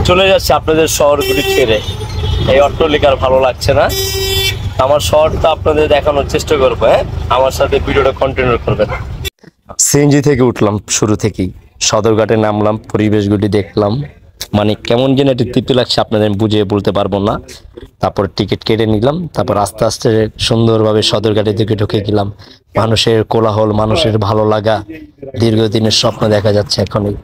চলে যাচ্ছে আপনাদের শহরগুলি ছেড়ে। এই অট্টালিকার ভালো লাগছে না। আমার শহরটা আপনাদের দেখানোর চেষ্টা করবো। হ্যাঁ, আমার সাথে ভিডিওটা কন্টিনিউ করবেন। সিএনজি থেকে উঠলাম, শুরু থেকেই সদরঘাটে নামলাম, পরিবেশগুলি দেখলাম, মানে কেমন যেন একটু তৃপ্তি লাগছে আপনাদের বুঝিয়ে বলতে পারবো না। তারপর টিকিট কেটে নিলাম, তারপর আস্তে আস্তে সুন্দরভাবে সদরঘাটের দিকে ঢুকে গেলাম। মানুষের কোলাহল, মানুষের ভালো লাগা, দীর্ঘদিনের স্বপ্ন দেখা যাচ্ছে এখনই।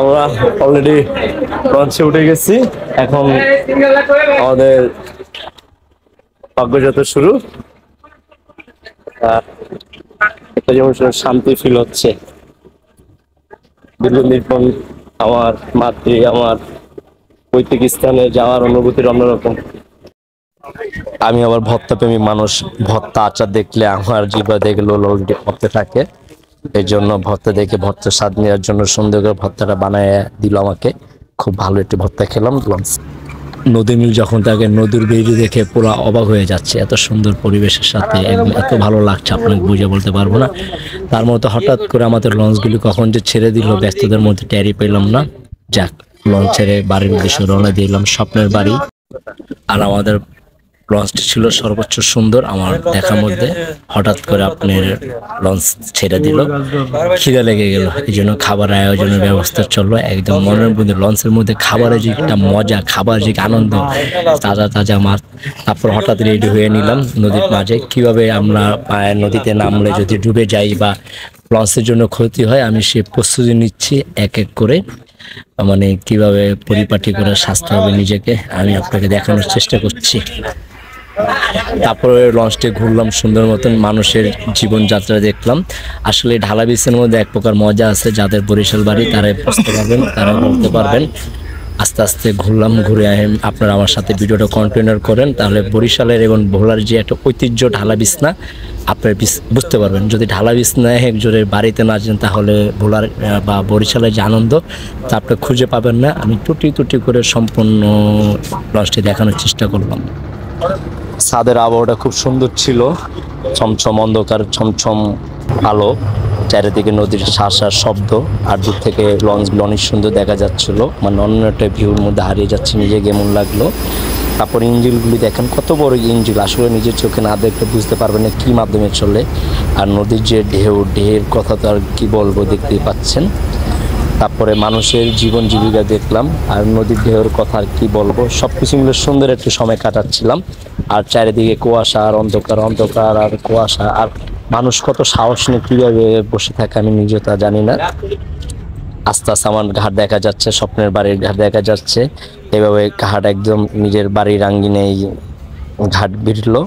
আমরা অলরেডি লঞ্চে উঠে গেছি। এখন আমাদের ভাগ্যযাত্রা শুরু। একটা যেমন শান্তি ফিল হচ্ছে। দীর্ঘদিন পর আমার মাতৃ, আমার পৈতৃক স্থানে যাওয়ার অনুভূতির অন্যরকম। আমি আবার ভর্তা প্রেমী মানুষ। ভর্তা আচার দেখলে আমার জিহ্বা দেখলো লোলটি করতে থাকে। এই জন্য ভর্তা দেখে ভর্তার স্বাদ নেওয়ার জন্য সুন্দর করে ভর্তাটা বানায় দিল আমাকে। খুব ভালো একটি ভর্তা খেলাম। নদী মিল যখন তাকে নদীর বেড়ি দেখে পুরো অবাক হয়ে যাচ্ছে, এত সুন্দর পরিবেশের সাথে এত ভালো লাগছে আপনাকে বুঝে বলতে পারবো না। তার মধ্যে হঠাৎ করে আমাদের লঞ্চগুলি কখন যে ছেড়ে দিল, ব্যস্ততার মধ্যে ট্যারি পেলাম না। যাক, লঞ্চ ছেড়ে বাড়ির উদ্দেশ্যে রওনা দিলাম, স্বপ্নের বাড়ি। আর আমাদের লঞ্চটি ছিল সর্বোচ্চ সুন্দর আমার দেখার মধ্যে। হঠাৎ করে আপনার লঞ্চ ছেড়ে দিল, খিদে লেগে গেল, এই জন্য খাবার আয়োজনের ব্যবস্থা চললো একদম মনের মধ্যে। লঞ্চের মধ্যে খাবারের যে একটা মজা, খাবার যে আনন্দ, তাজা তাজা মাছ। তারপর হঠাৎ রেডি হয়ে নিলাম নদীর মাঝে। কিভাবে আমরা নদীতে নামলে যদি ডুবে যাই বা লঞ্চের জন্য ক্ষতি হয়, আমি সে প্রস্তুতি নিচ্ছি এক এক করে। মানে কিভাবে পরিপাটি করে সাজতে হবে নিজেকে, আমি আপনাকে দেখানোর চেষ্টা করছি। তারপরে লঞ্চে ঘুরলাম সুন্দর মতন, মানুষের জীবনযাত্রা দেখলাম। আসলে ঢালা বিচের মধ্যে এক প্রকার মজা আছে, যাদের বরিশাল বাড়ি তারাই বুঝতে পারবেন, তারা বলতে পারবেন। আস্তে আস্তে ঘুরলাম, ঘুরে আপনারা আমার সাথে ভিডিওটা কন্টিনিউ করেন, তাহলে বরিশালের এবং ভোলার যে একটা ঐতিহ্য ঢালা বিছনা আপনারা বুঝতে পারবেন। যদি ঢালা বিছনা একজনের বাড়িতে না যান, তাহলে ভোলার বা বরিশালের যে আনন্দ তা আপনি খুঁজে পাবেন না। আমি টুটি টুটি করে সম্পূর্ণ লঞ্চটি দেখানোর চেষ্টা করলাম। ছাদের আবহাওয়াটা খুব সুন্দর ছিল, ছমছম অন্ধকার, ছমছম আলো, চারিদিকে নদীর শাঁসার শব্দ, আর দূর থেকে লঞ্চগুলো অনেক সুন্দর দেখা যাচ্ছিল। মানে অন্য একটা ভিউর মধ্যে হারিয়ে যাচ্ছে, নিজে কেমন লাগলো। তারপর ইঞ্জিনগুলি দেখেন, কত বড় ইঞ্জিন, আসলে নিজের চোখে না দেখলে বুঝতে পারবেন না কী মাধ্যমে চলে। আর নদীর যে ঢেউর কথা তো আর কি বলবো, দেখতেই পাচ্ছেন। তারপরে মানুষের জীবন জীবিকা দেখলাম, আর নদীর ঢেউর কথা আর কি বলবো। সব কিছু মিলে সুন্দর একটু সময় কাটাচ্ছিলাম। আর চারিদিকে কুয়াশা আর অন্ধকার, অন্ধকার আর কুয়াশা। আর মানুষ কত সাহস নিয়ে কীভাবে বসে থাকে আমি নিজে তা জানি না। আস্তে আস্তে আমার ঘাট দেখা যাচ্ছে, স্বপ্নের বাড়ির ঘাট দেখা যাচ্ছে। এভাবে ঘাট একদম নিজের বাড়ির আঙ্গিনেই ঘাট বিড়লো।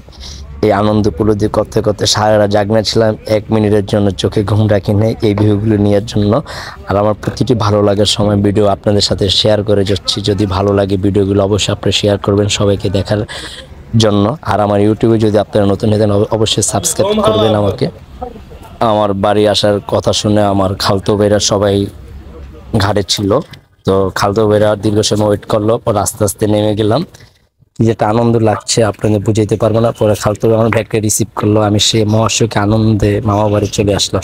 এই আনন্দ উপলব্ধি করতে করতে সারা জাগনা ছিলাম, 1 মিনিটের জন্য চোখে ঘুম রাখি নেই এই ভিডিওগুলো নেওয়ার জন্য। আর আমার প্রতিটি ভালো লাগার সময় ভিডিও আপনাদের সাথে শেয়ার করে যাচ্ছি। যদি ভালো লাগে ভিডিওগুলো অবশ্যই আপনারা শেয়ার করবেন সবাইকে দেখার জন্য। আর আমার ইউটিউবে যদি আপনারা নতুন হতেন অবশ্যই সাবস্ক্রাইব করবেন আমাকে। আমার বাড়ি আসার কথা শুনে আমার খালতো ভাইরা সবাই ঘাটে ছিল, তো খালতো ভাইরা দীর্ঘ সময় ওয়েট করলো, পর আস্তে আস্তে নেমে গেলাম। যেটা আনন্দ লাগছে আপনাদের বুঝাইতে পারবো না। পরে খালতো আমার ব্যাগকে রিসিভ করলো, আমি সে মহাশয়কে আনন্দে মামা বাড়ি চলে আসলাম।